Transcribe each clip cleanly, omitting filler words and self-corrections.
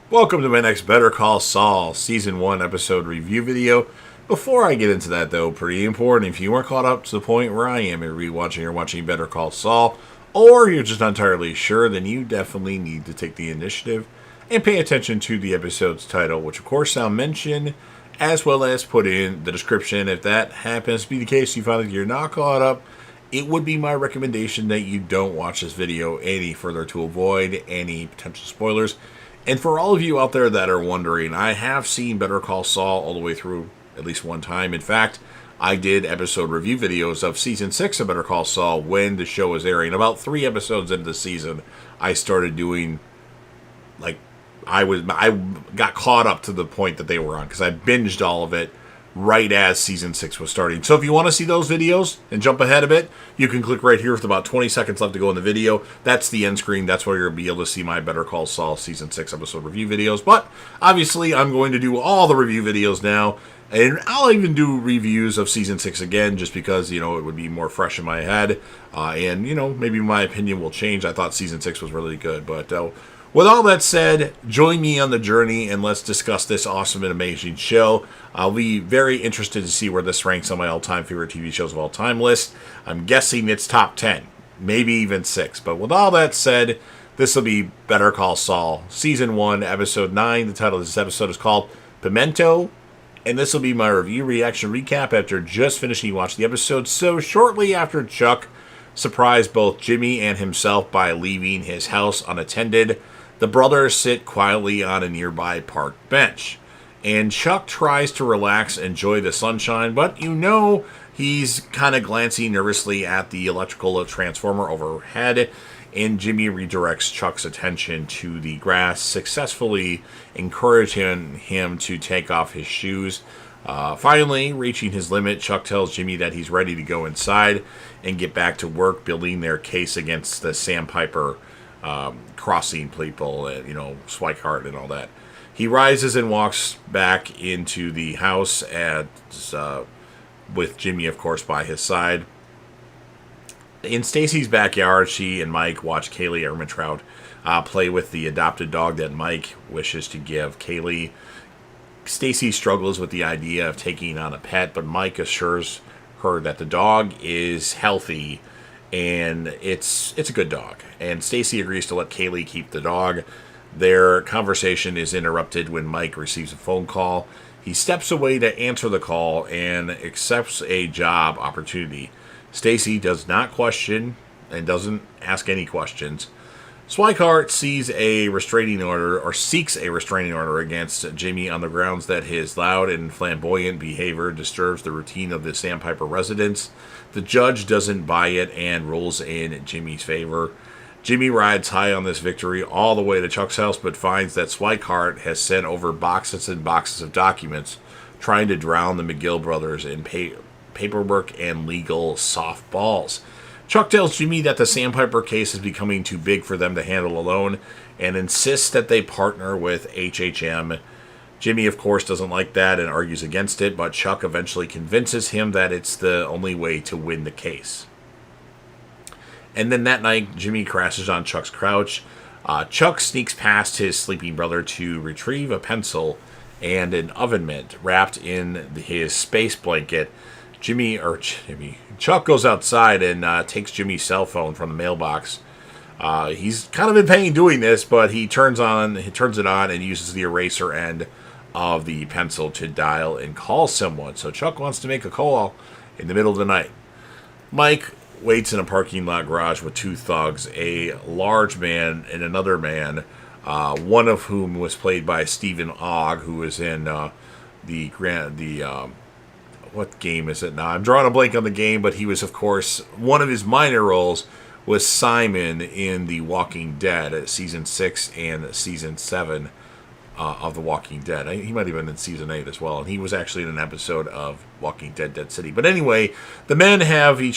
Welcome to my next Better Call Saul Season 1 episode review video. Before I get into that, though, pretty important, if you weren't caught up to the point where I am in rewatching or watching Better Call Saul, or you're just not entirely sure, then you definitely need to take the initiative and pay attention to the episode's title, which of course I'll mention, as well as put in the description. If that happens to be the case, you find that you're not caught up, it would be my recommendation that you don't watch this video any further to avoid any potential spoilers. And for all of you out there that are wondering, I have seen Better Call Saul all the way through at least one time. In fact, I did episode review videos of Season 6 of Better Call Saul when the show was airing. About 3 episodes into the season, I started doing, I got caught up to the point that they were on, because I binged all of it right as Season 6 was starting. So if you want to see those videos and jump ahead a bit, you can click right here with about 20 seconds left to go in the video. That's the end screen. That's where you'll be able to see my Better Call Saul Season 6 episode review videos. But obviously, I'm going to do all the review videos now. And I'll even do reviews of Season 6 again, just because, it would be more fresh in my head. And, maybe my opinion will change. I thought Season 6 was really good. But with all that said, join me on the journey and let's discuss this awesome and amazing show. I'll be very interested to see where this ranks on my all-time favorite TV shows of all time list. I'm guessing it's top 10, maybe even 6. But with all that said, this will be Better Call Saul, Season 1, Episode 9. The title of this episode is called Pimento. And this will be my review reaction recap after just finishing watching the episode. So shortly after Chuck surprised both Jimmy and himself by leaving his house unattended, the brothers sit quietly on a nearby park bench. And Chuck tries to relax and enjoy the sunshine, but he's kind of glancing nervously at the electrical transformer overhead, and Jimmy redirects Chuck's attention to the grass, successfully encouraging him to take off his shoes. Finally, reaching his limit, Chuck tells Jimmy that he's ready to go inside and get back to work building their case against the Sandpiper crossing people, and Swikehart and all that. He rises and walks back into the house with Jimmy, of course, by his side. In Stacy's backyard, she and Mike watch Kaylee Ermintrout play with the adopted dog that Mike wishes to give Kaylee. Stacy struggles with the idea of taking on a pet, but Mike assures her that the dog is healthy and it's a good dog. And Stacy agrees to let Kaylee keep the dog. Their conversation is interrupted when Mike receives a phone call. He steps away to answer the call and accepts a job opportunity. Stacy does not question and doesn't ask any questions. Swikehart seeks a restraining order against Jimmy on the grounds that his loud and flamboyant behavior disturbs the routine of the Sandpiper residence. The judge doesn't buy it and rules in Jimmy's favor. Jimmy rides high on this victory all the way to Chuck's house, but finds that Swikehart has sent over boxes and boxes of documents, trying to drown the McGill brothers in paperwork and legal softballs. Chuck tells Jimmy that the Sandpiper case is becoming too big for them to handle alone and insists that they partner with HHM. Jimmy, of course, doesn't like that and argues against it, but Chuck eventually convinces him that it's the only way to win the case. And then that night, Jimmy crashes on Chuck's couch. Chuck sneaks past his sleeping brother to retrieve a pencil and an oven mitt wrapped in his space blanket. Chuck goes outside and takes Jimmy's cell phone from the mailbox. He's kind of in pain doing this, but he turns it on and uses the eraser end of the pencil to dial and call someone. So Chuck wants to make a call in the middle of the night. Mike waits in a parking lot garage with 2 thugs, a large man and another man, one of whom was played by Stephen Ogg, who was in what game is it now? I'm drawing a blank on the game, but he was, of course, one of his minor roles was Simon in The Walking Dead at Season 6 and Season 7 of The Walking Dead. He might have been in Season 8 as well, and he was actually in an episode of Walking Dead Dead City. But anyway, the men have been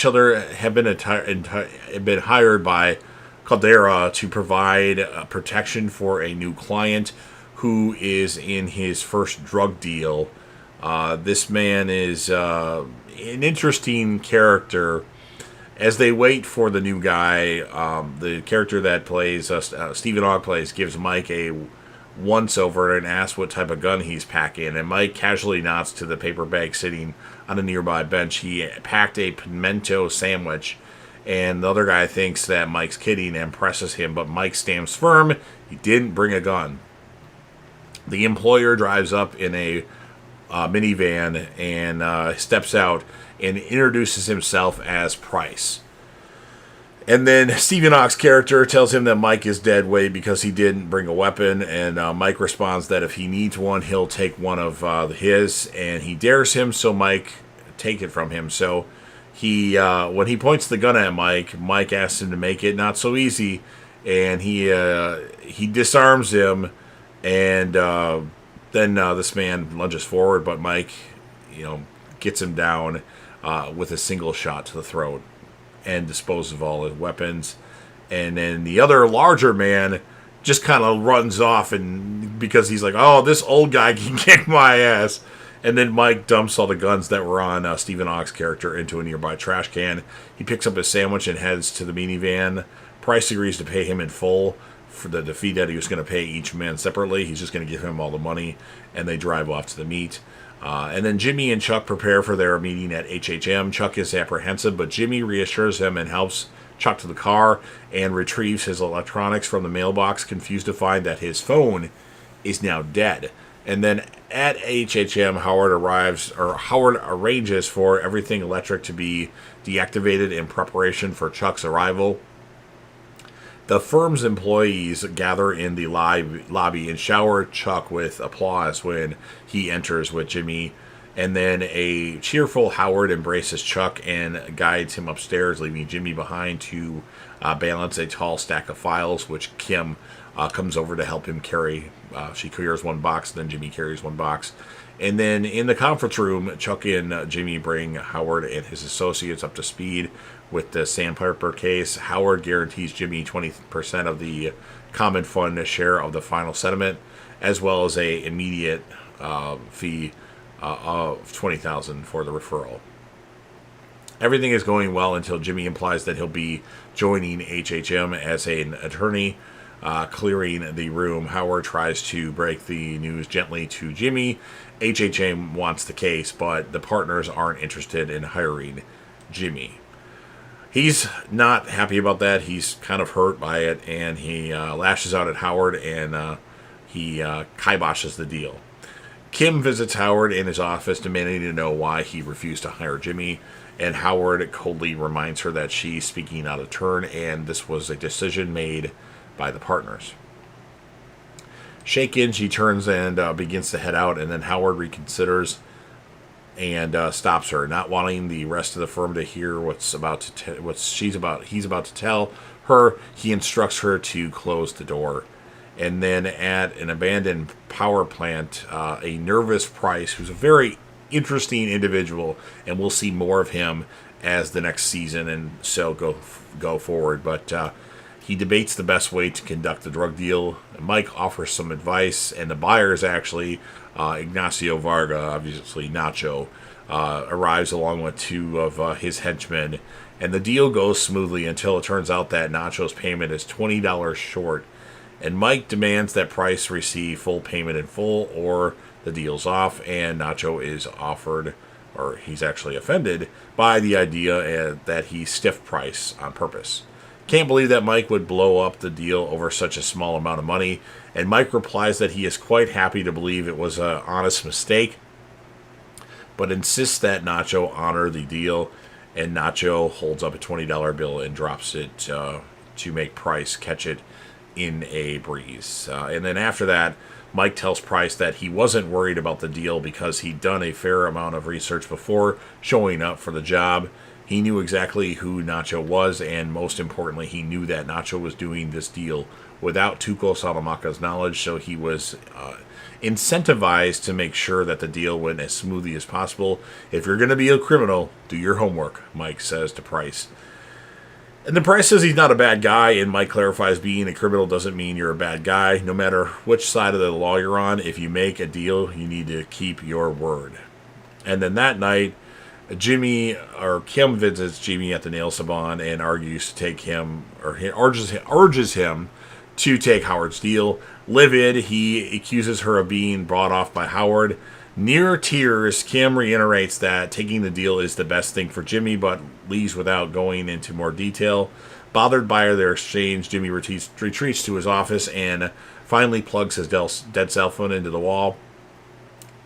hired by Caldera to provide protection for a new client who is in his first drug deal. This man is an interesting character. As they wait for the new guy, the character that plays Stephen Ogg gives Mike a once over and asks what type of gun he's packing, and Mike casually nods to the paper bag sitting on a nearby bench. He packed a pimento sandwich, and the other guy thinks that Mike's kidding and presses him, but Mike stands firm. He didn't bring a gun. The employer drives up in a minivan and steps out and introduces himself as Price. And then Stephen Ock's character tells him that Mike is dead weight because he didn't bring a weapon, and Mike responds that if he needs one, he'll take one of his, and he dares him, so Mike take it from him. So he, when he points the gun at Mike, Mike asks him to make it not so easy, and he disarms him, and then this man lunges forward, but Mike, gets him down with a single shot to the throat and disposes of all his weapons. And then the other larger man just kind of runs off, and because he's like, oh, this old guy can kick my ass. And then Mike dumps all the guns that were on Stephen Ock's character into a nearby trash can. He picks up his sandwich and heads to the minivan. Price agrees to pay him in full for the fee that he was going to pay each man separately. He's just going to give him all the money, and they drive off to the meet. And then Jimmy and Chuck prepare for their meeting at HHM. Chuck is apprehensive, but Jimmy reassures him and helps Chuck to the car and retrieves his electronics from the mailbox, confused to find that his phone is now dead. And then at HHM, Howard arranges for everything electric to be deactivated in preparation for Chuck's arrival. The firm's employees gather in the lobby and shower Chuck with applause when he enters with Jimmy. And then a cheerful Howard embraces Chuck and guides him upstairs, leaving Jimmy behind to balance a tall stack of files, which Kim comes over to help him carry. She carries one box, then Jimmy carries one box. And then in the conference room, Chuck and Jimmy bring Howard and his associates up to speed with the sandpaper case. Howard guarantees Jimmy 20% of the common fund share of the final settlement, as well as a immediate fee of $20,000 for the referral. Everything is going well until Jimmy implies that he'll be joining HHM as an attorney. Clearing the room, Howard tries to break the news gently to Jimmy. HHM wants the case, but the partners aren't interested in hiring Jimmy. He's not happy about that. He's kind of hurt by it, and he lashes out at Howard, and he kiboshes the deal. Kim visits Howard in his office, demanding to know why he refused to hire Jimmy, and Howard coldly reminds her that she's speaking out of turn, and this was a decision made by the partners. Shaken, she turns and begins to head out, and then Howard reconsiders and stops her, not wanting the rest of the firm to hear he's about to tell her. He instructs her to close the door. And then at an abandoned power plant, a nervous Price, who's a very interesting individual, and we'll see more of him as the next season and so go forward. But he debates the best way to conduct the drug deal. Mike offers some advice, and the buyers actually, Ignacio Varga, obviously Nacho, arrives along with two of his henchmen, and the deal goes smoothly until it turns out that Nacho's payment is $20 short, and Mike demands that Price receive full payment in full or the deal's off, and Nacho is offered, or he's actually offended by the idea that he stiffed Price on purpose. Can't believe that Mike would blow up the deal over such a small amount of money, and Mike replies that he is quite happy to believe it was an honest mistake, but insists that Nacho honor the deal, and Nacho holds up a $20 bill and drops it to make Price catch it in a breeze. And then after that, Mike tells Price that he wasn't worried about the deal because he'd done a fair amount of research before showing up for the job. He knew exactly who Nacho was, and most importantly, he knew that Nacho was doing this deal without Tuco Salamaca's knowledge, so he was incentivized to make sure that the deal went as smoothly as possible. If you're going to be a criminal, do your homework, Mike says to Price. And then Price says he's not a bad guy, and Mike clarifies being a criminal doesn't mean you're a bad guy. No matter which side of the law you're on, if you make a deal, you need to keep your word. And then that night, Kim visits Jimmy at the nail salon and argues to take him, or he urges him to take Howard's deal. Livid, he accuses her of being bought off by Howard. Near tears, Kim reiterates that taking the deal is the best thing for Jimmy, but leaves without going into more detail. Bothered by their exchange, Jimmy retreats to his office and finally plugs his dead cell phone into the wall.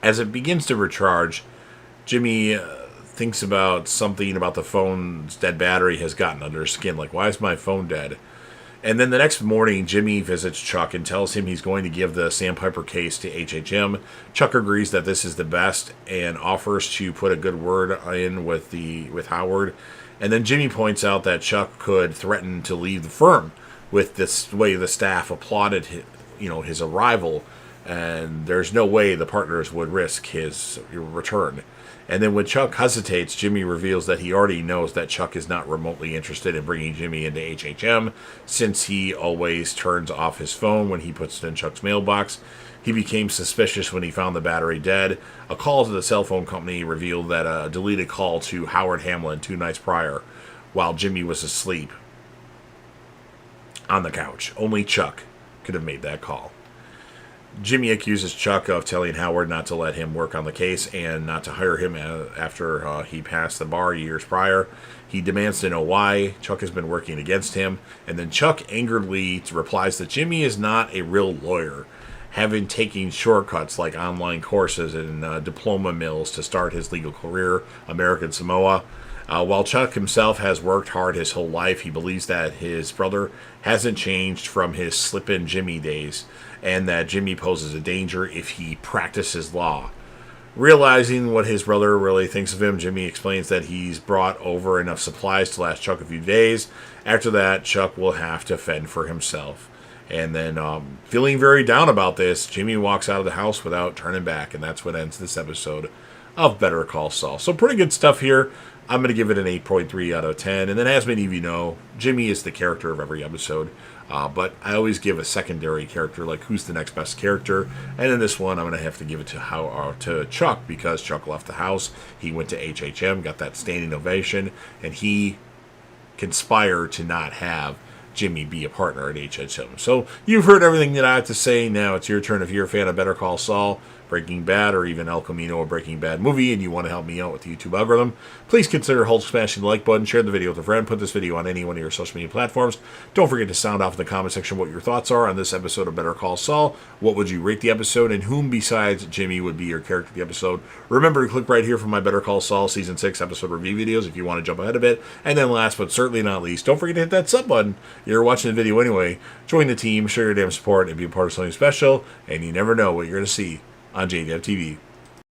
As it begins to recharge, Jimmy thinks about something about the phone's dead battery has gotten under his skin. Like, why is my phone dead? And then the next morning, Jimmy visits Chuck and tells him he's going to give the Sandpiper case to HHM. Chuck agrees that this is the best and offers to put a good word in with Howard. And then Jimmy points out that Chuck could threaten to leave the firm with this way the staff applauded his arrival, and there's no way the partners would risk his return. And then when Chuck hesitates, Jimmy reveals that he already knows that Chuck is not remotely interested in bringing Jimmy into HHM, since he always turns off his phone when he puts it in Chuck's mailbox. He became suspicious when he found the battery dead. A call to the cell phone company revealed that a deleted call to Howard Hamlin 2 nights prior, while Jimmy was asleep on the couch. Only Chuck could have made that call. Jimmy accuses Chuck of telling Howard not to let him work on the case and not to hire him after he passed the bar years prior. He demands to know why. Chuck has been working against him. And then Chuck angrily replies that Jimmy is not a real lawyer, having taken shortcuts like online courses and diploma mills to start his legal career, American Samoa. While Chuck himself has worked hard his whole life, he believes that his brother hasn't changed from his slip-in Jimmy days, and that Jimmy poses a danger if he practices law. Realizing what his brother really thinks of him, Jimmy explains that he's brought over enough supplies to last Chuck a few days. After that, Chuck will have to fend for himself. And then, feeling very down about this, Jimmy walks out of the house without turning back, and that's what ends this episode of Better Call Saul. So pretty good stuff here. I'm going to give it an 8.3 out of 10. And then, as many of you know, Jimmy is the character of every episode. But I always give a secondary character, like who's the next best character. And in this one, I'm going to have to give it to Chuck, because Chuck left the house. He went to HHM, got that standing ovation, and he conspired to not have Jimmy be a partner at HHM. So you've heard everything that I have to say. Now it's your turn. If you're a fan of Better Call Saul, Breaking Bad, or even El Camino, a Breaking Bad movie, and you want to help me out with the YouTube algorithm, please consider smashing the like button, share the video with a friend, put this video on any one of your social media platforms. Don't forget to sound off in the comment section what your thoughts are on this episode of Better Call Saul. What would you rate the episode, and whom besides Jimmy would be your character of the episode? Remember to click right here for my Better Call Saul Season 6 episode review videos if you want to jump ahead a bit. And then last but certainly not least, don't forget to hit that sub button. You're watching the video anyway. Join the team, show your damn support, and be a part of something special, and you never know what you're going to see on JDF TV.